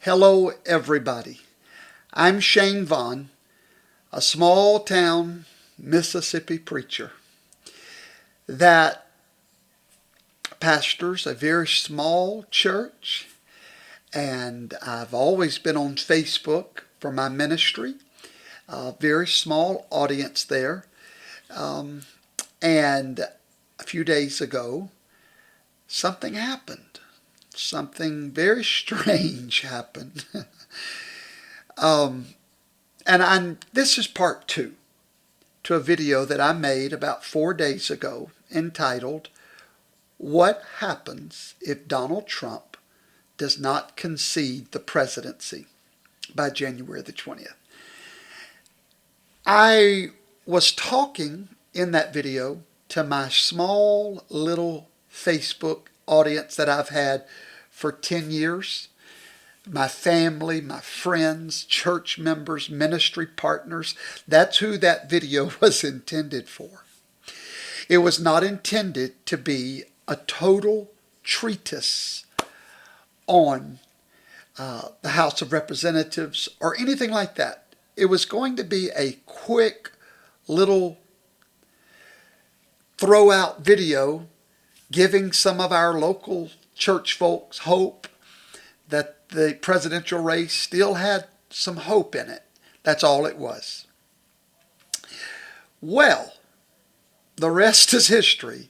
Hello, everybody. I'm Shane VAughn, a small town Mississippi preacher that pastors a very small church, and I've always been on Facebook for my ministry. A very small audience there. And a few days ago, something happened. Something very strange happened. This is part 2 to a video that I made about 4 days ago entitled, What Happens If Donald Trump Does Not Concede the Presidency by January the 20th. I was talking in that video to my small little Facebook audience that I've had for 10 years. My family, my friends, church members, ministry partners. That's who that video was intended for. It was not intended to be a total treatise on the House of Representatives or anything like that. It was going to be a quick little throw out video giving some of our local church folks hope that the presidential race still had some hope in it. That's all it was. Well, the rest is history.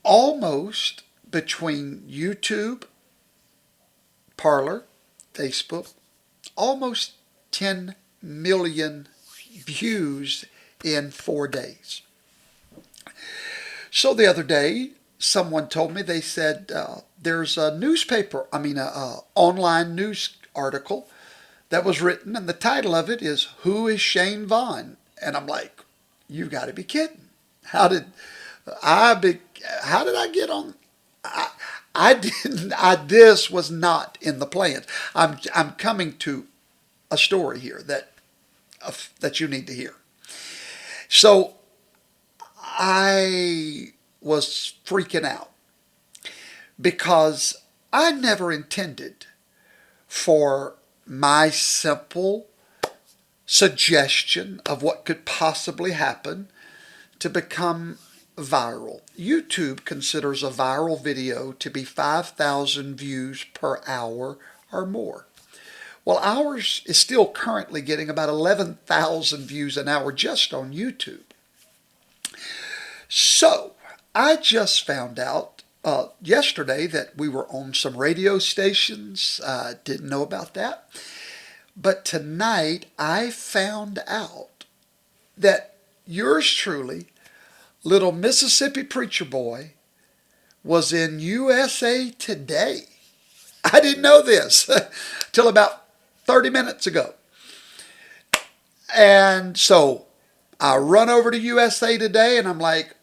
Almost between YouTube, Parler, Facebook, almost 10 million views in 4 days. So the other day, someone told me, they said, there's a online news article that was written, and the title of it is, Who is Shane VAughn? And I'm like, you got to be kidding. How did I get on? I didn't. This was not in the plans. I'm coming to a story here that you need to hear. So I was freaking out because I never intended for my simple suggestion of what could possibly happen to become viral. YouTube considers a viral video to be 5,000 views per hour or more. Well, ours is still currently getting about 11,000 views an hour just on YouTube. So I just found out yesterday that we were on some radio stations. Didn't know about that. But tonight I found out that yours truly, little Mississippi preacher boy, was in USA Today. I didn't know this till about 30 minutes ago. And so I run over to USA Today and I'm like,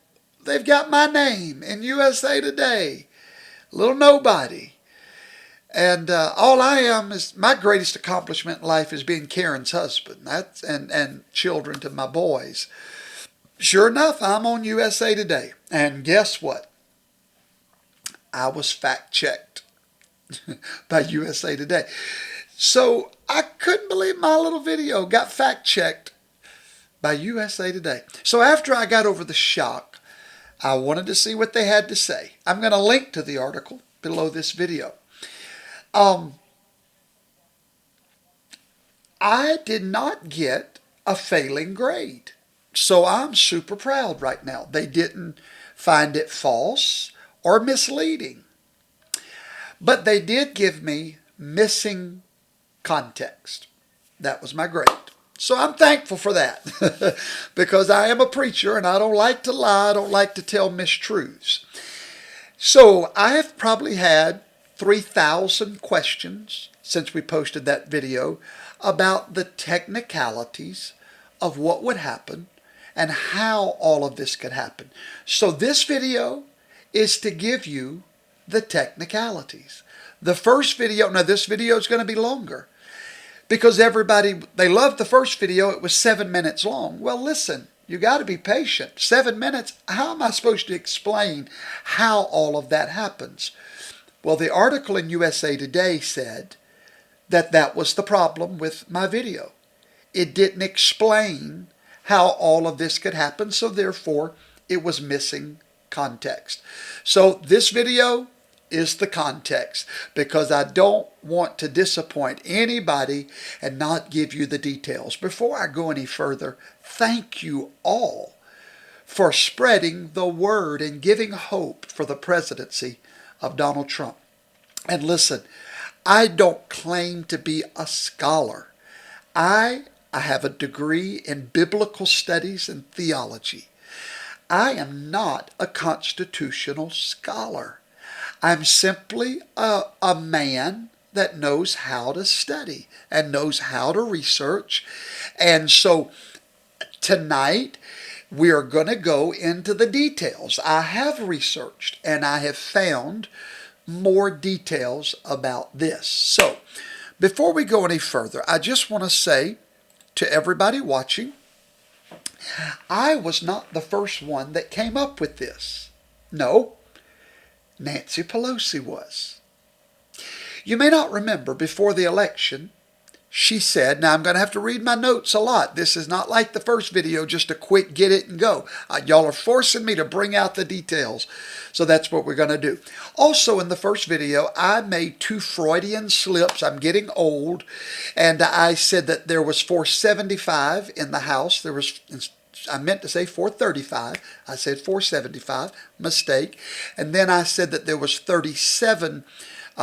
they've got my name in USA Today. Little nobody. And all I am is, my greatest accomplishment in life is being Karen's husband. That's and children to my boys. Sure enough, I'm on USA Today. And guess what? I was fact-checked by USA Today. So I couldn't believe my little video got fact-checked by USA Today. So after I got over the shock, I wanted to see what they had to say. I'm going to link to the article below this video. I did not get a failing grade. So I'm super proud right now. They didn't find it false or misleading. But they did give me missing context. That was my grade. So I'm thankful for that because I am a preacher and I don't like to lie. I don't like to tell mistruths. So I have probably had 3,000 questions since we posted that video about the technicalities of what would happen and how all of this could happen. So this video is to give you the technicalities. The first video, now this video is going to be longer because everybody, they loved the first video. It was 7 minutes long. Well, listen, you got to be patient. 7 minutes, how am I supposed to explain how all of that happens? Well, the article in USA Today said that that was the problem with my video. It didn't explain how all of this could happen, so therefore it was missing context. So this video is the context, because I don't want to disappoint anybody and not give you the details. Before I go any further, thank you all for spreading the word and giving hope for the presidency of Donald Trump. And listen, I don't claim to be a scholar. I have a degree in biblical studies and theology. I am not a constitutional scholar. I'm simply a man that knows how to study and knows how to research. And so tonight we are going to go into the details. I have researched and I have found more details about this. So before we go any further, I just want to say to everybody watching, I was not the first one that came up with this. No, Nancy Pelosi was. You may not remember, before the election, she said, now I'm going to have to read my notes a lot. This is not like the first video, just a quick get it and go. Y'all are forcing me to bring out the details. So that's what we're going to do. Also in the first video, I made 2 Freudian slips. I'm getting old. And I said that there was 475 in the House. I meant to say 435. I said 475. Mistake. And then I said that there was 37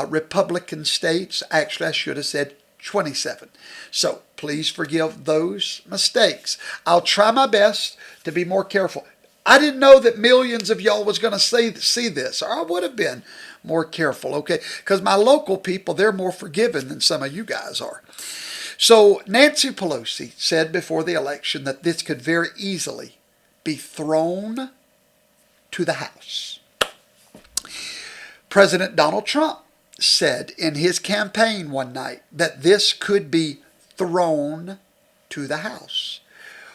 Republican states. Actually, I should have said 27. So please forgive those mistakes. I'll try my best to be more careful. I didn't know that millions of y'all was going to see this, or I would have been more careful, okay? Because my local people, they're more forgiving than some of you guys are. So Nancy Pelosi said before the election that this could very easily be thrown to the House. President Donald Trump said in his campaign one night that this could be thrown to the House.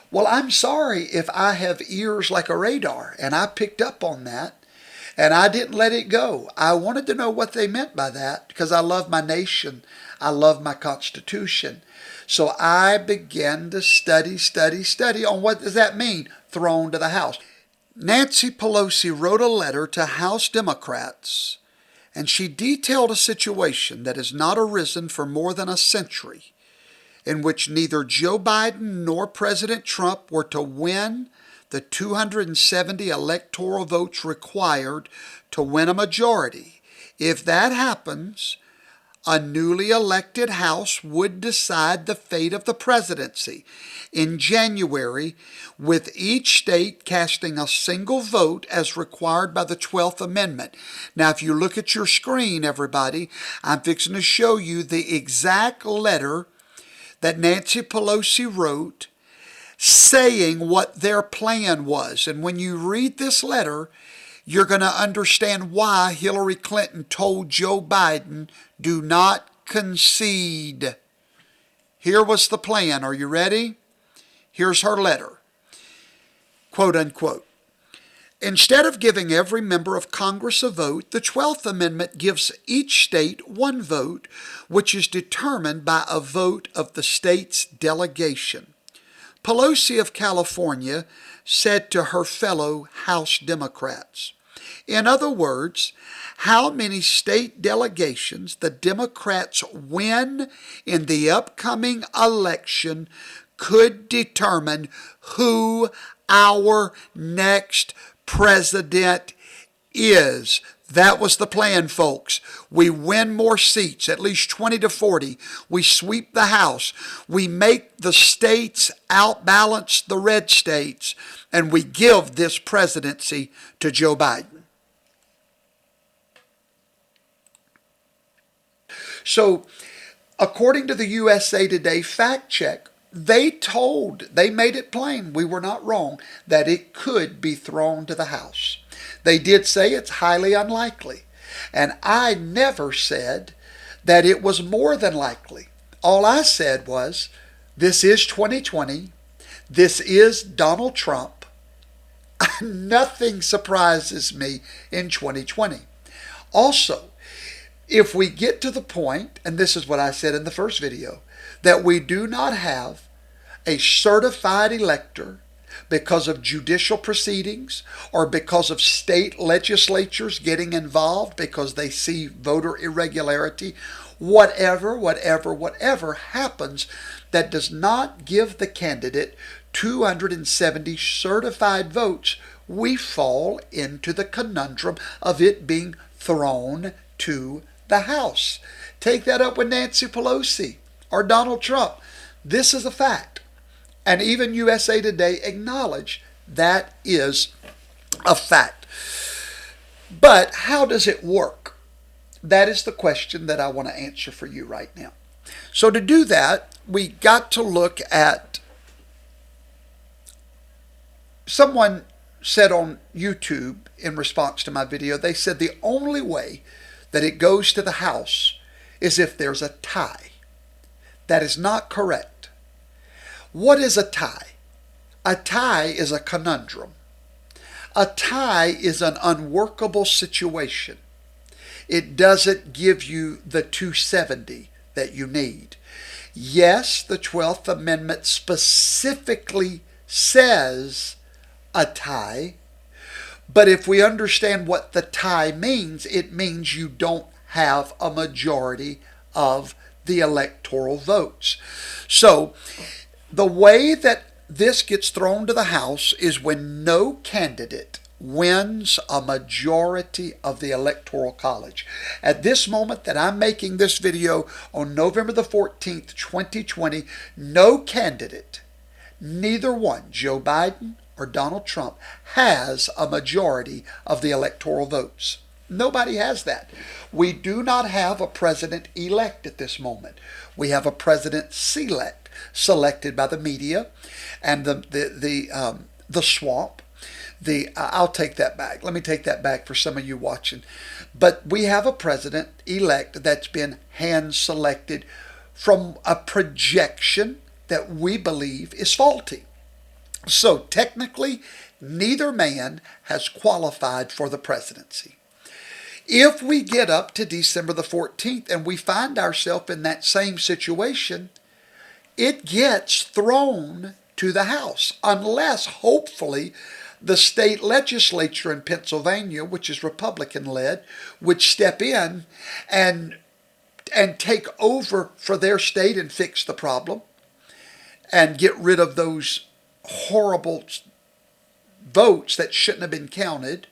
Well, I'm sorry if I have ears like a radar, and I picked up on that, and I didn't let it go. I wanted to know what they meant by that, because I love my nation. I love my Constitution. So I began to study on what does that mean, thrown to the House. Nancy Pelosi wrote a letter to House Democrats, and she detailed a situation that has not arisen for more than a century, in which neither Joe Biden nor President Trump were to win the 270 electoral votes required to win a majority. If that happens, a newly elected House would decide the fate of the presidency in January, with each state casting a single vote as required by the 12th Amendment. Now, if you look at your screen, everybody, I'm fixing to show you the exact letter that Nancy Pelosi wrote saying what their plan was. And when you read this letter, you're going to understand why Hillary Clinton told Joe Biden, do not concede. Here was the plan. Are you ready? Here's her letter. Quote unquote. Instead of giving every member of Congress a vote, the 12th Amendment gives each state one vote, which is determined by a vote of the state's delegation. Pelosi of California said to her fellow House Democrats, in other words, how many state delegations the Democrats win in the upcoming election could determine who our next president is. That was the plan, folks. We win more seats, at least 20 to 40. We sweep the House. We make the states outbalance the red states, and we give this presidency to Joe Biden. So, according to the USA Today fact check, they made it plain, we were not wrong, that it could be thrown to the House. They did say it's highly unlikely. And I never said that it was more than likely. All I said was, this is 2020. This is Donald Trump. Nothing surprises me in 2020. Also, if we get to the point, and this is what I said in the first video, that we do not have a certified elector because of judicial proceedings or because of state legislatures getting involved because they see voter irregularity, whatever happens that does not give the candidate 270 certified votes, we fall into the conundrum of it being thrown to the House. Take that up with Nancy Pelosi or Donald Trump. This is a fact. And even USA Today acknowledged that is a fact. But how does it work? That is the question that I want to answer for you right now. So to do that, we got to look at, someone said on YouTube in response to my video, they said the only way that it goes to the House is if there's a tie. That is not correct. What is a tie? A tie is a conundrum. A tie is an unworkable situation. It doesn't give you the 270 that you need. Yes, the 12th Amendment specifically says a tie, but if we understand what the tie means, it means you don't have a majority of the electoral votes. So the way that this gets thrown to the House is when no candidate wins a majority of the Electoral College. At this moment that I'm making this video on November the 14th, 2020, no candidate, neither one, Joe Biden or Donald Trump, has a majority of the electoral votes. Nobody has that. We do not have a president-elect at this moment. We have a president-select, selected by the media and the swamp. I'll take that back. Let me take that back for some of you watching. But we have a president-elect that's been hand-selected from a projection that we believe is faulty. So technically, neither man has qualified for the presidency. If we get up to December the 14th and we find ourselves in that same situation, it gets thrown to the House, unless hopefully the state legislature in Pennsylvania, which is Republican-led, would step in and take over for their state and fix the problem and get rid of those horrible votes that shouldn't have been counted.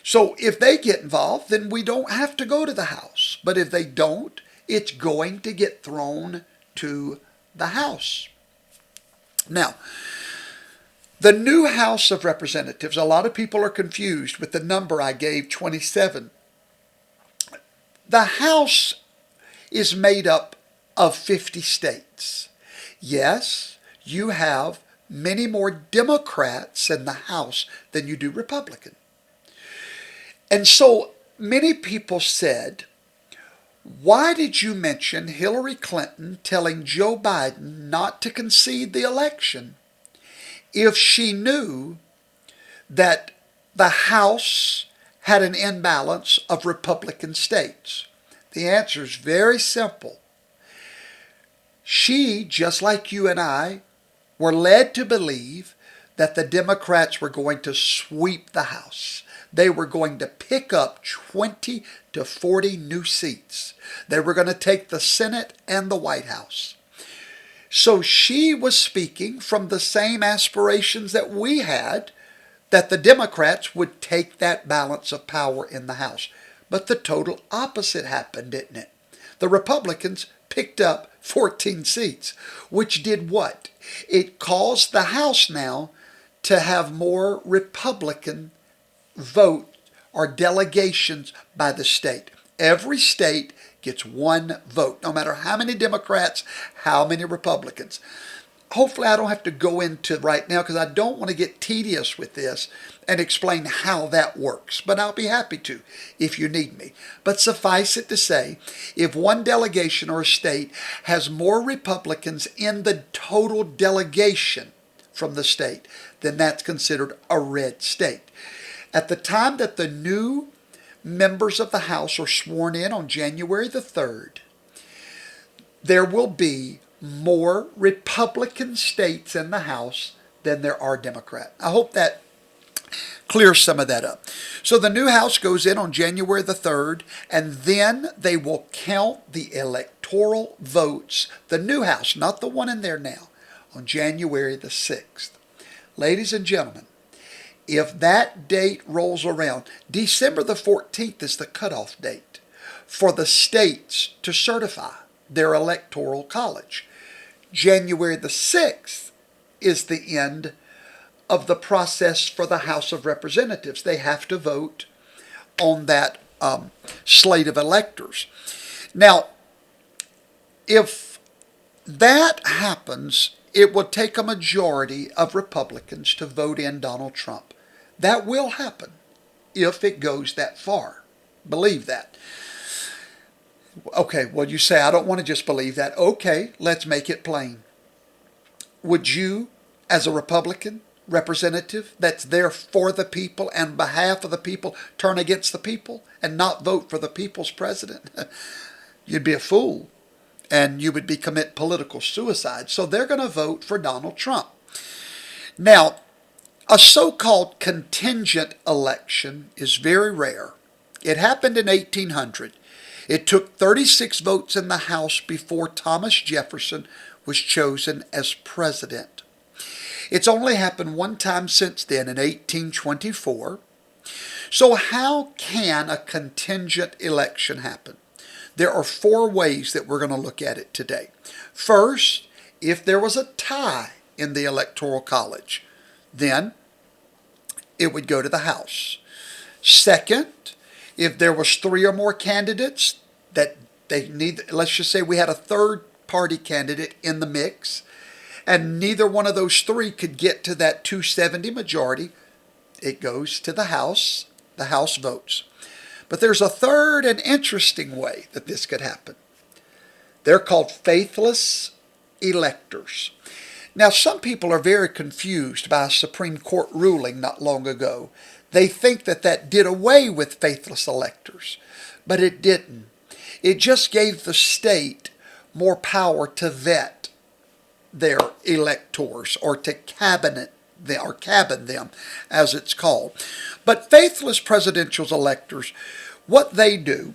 So if they get involved, then we don't have to go to the House. But if they don't, it's going to get thrown to the House. Now, the new House of Representatives, a lot of people are confused with the number I gave, 27. The House is made up of 50 states. Yes, you have many more Democrats in the House than you do Republican. And so many people said, why did you mention Hillary Clinton telling Joe Biden not to concede the election if she knew that the House had an imbalance of Republican states? The answer is very simple. She, just like you and I, were led to believe that the Democrats were going to sweep the House. They were going to pick up 20 to 40 new seats. They were going to take the Senate and the White House. So she was speaking from the same aspirations that we had, that the Democrats would take that balance of power in the House. But the total opposite happened, didn't it? The Republicans picked up 14 seats, which did what? It caused the House now to have more Republican vote or delegations by the state. Every state gets one vote, no matter how many Democrats, how many Republicans. Hopefully I don't have to go into right now because I don't want to get tedious with this and explain how that works. But I'll be happy to if you need me. But suffice it to say, if one delegation or a state has more Republicans in the total delegation from the state, then that's considered a red state. At the time that the new members of the House are sworn in on January the 3rd, there will be more Republican states in the House than there are Democrat. I hope that clears some of that up. So the new House goes in on January the 3rd, and then they will count the electoral votes, the new House, not the one in there now, on January the 6th. Ladies and gentlemen, if that date rolls around, December the 14th is the cutoff date for the states to certify their electoral college. January the 6th is the end of the process for the House of Representatives. They have to vote on that slate of electors. Now, if that happens, it will take a majority of Republicans to vote in Donald Trump. That will happen if it goes that far. Believe that. Okay, well, you say, I don't want to just believe that. Okay, let's make it plain. Would you, as a Republican representative that's there for the people and behalf of the people, turn against the people and not vote for the people's president? You'd be a fool, and you would commit political suicide. So they're going to vote for Donald Trump. Now, a so-called contingent election is very rare. It happened in 1800. It took 36 votes in the House before Thomas Jefferson was chosen as president. It's only happened one time since then, in 1824. So how can a contingent election happen? There are 4 ways that we're going to look at it today. First, if there was a tie in the Electoral College, then it would go to the House. Second, if there was 3 or more candidates that they need, let's just say we had a third party candidate in the mix, and neither one of those 3 could get to that 270 majority, it goes to the House. The House votes. But there's a third and interesting way that this could happen. They're called Faithless Electors. Now, some people are very confused by a Supreme Court ruling not long ago. They think that that did away with faithless electors, but it didn't. It just gave the state more power to vet their electors, or to cabin them, as it's called. But faithless presidential electors, what they do,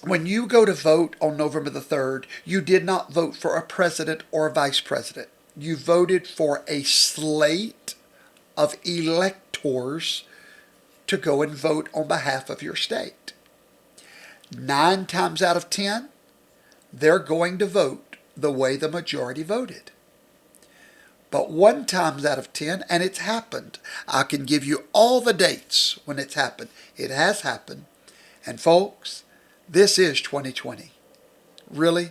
when you go to vote on November the 3rd, you did not vote for a president or a vice president. You voted for a slate of electors to go and vote on behalf of your state. 9 times out of 10, they're going to vote the way the majority voted. But 1 time out of 10, and it's happened. I can give you all the dates when it's happened. It has happened. And folks, this is 2020. Really?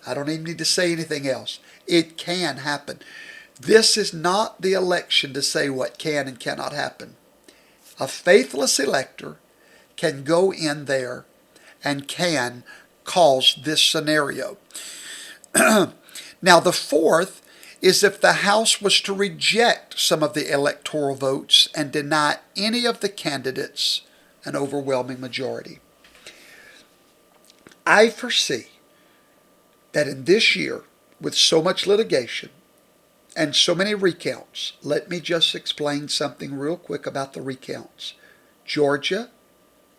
I don't even need to say anything else. It can happen. This is not the election to say what can and cannot happen. A faithless elector can go in there and can cause this scenario. Now, the fourth is if the House was to reject some of the electoral votes and deny any of the candidates an overwhelming majority. I foresee that in this year, with so much litigation and so many recounts, let me just explain something real quick about the recounts. Georgia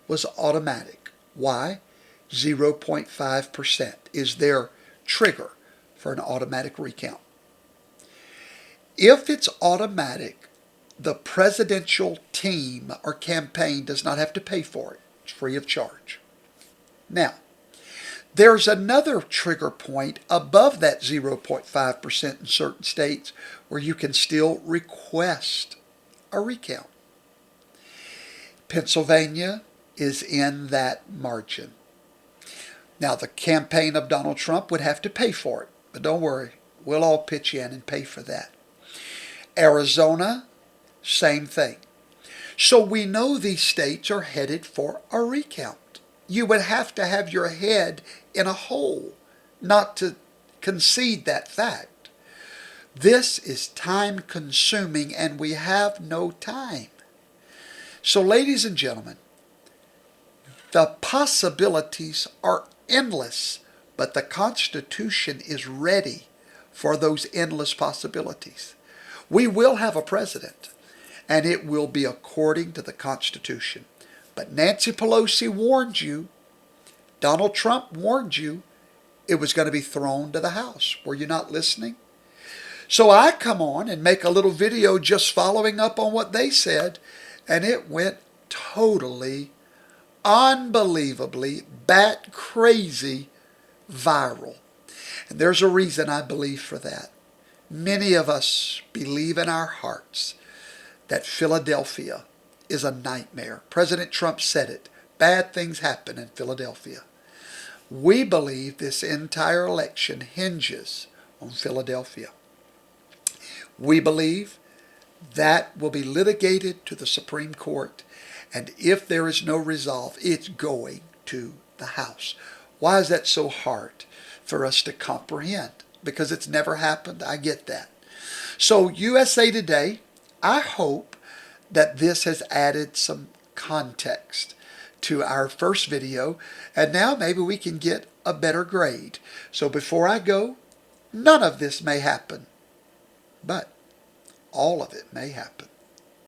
was automatic. Why? 0.5% is their trigger for an automatic recount. If it's automatic, the presidential team or campaign does not have to pay for it. It's free of charge. Now, there's another trigger point above that 0.5% in certain states where you can still request a recount. Pennsylvania is in that margin. Now, the campaign of Donald Trump would have to pay for it, but don't worry, we'll all pitch in and pay for that. Arizona, same thing. So we know these states are headed for a recount. You would have to have your head in a hole not to concede that fact. This is time consuming and we have no time. So ladies and gentlemen, The possibilities are endless, but the Constitution is ready for those endless possibilities. We will have a president, and it will be according to the Constitution. But Nancy Pelosi warned you, Donald Trump warned you, it was going to be thrown to the House. Were you not listening? So I come on and make a little video just following up on what they said, and it went totally, unbelievably, bat crazy viral. And there's a reason I believe for that. Many of us believe in our hearts that Philadelphia is a nightmare. President Trump said it. Bad things happen in Philadelphia. We believe this entire election hinges on Philadelphia. We believe that will be litigated to the Supreme Court, and if there is no resolve, it's going to the House. Why is that so hard for us to comprehend? Because it's never happened. I get that. So USA Today, I hope that this has added some context to our first video, and now maybe we can get a better grade. So before I go, none of this may happen, but all of it may happen.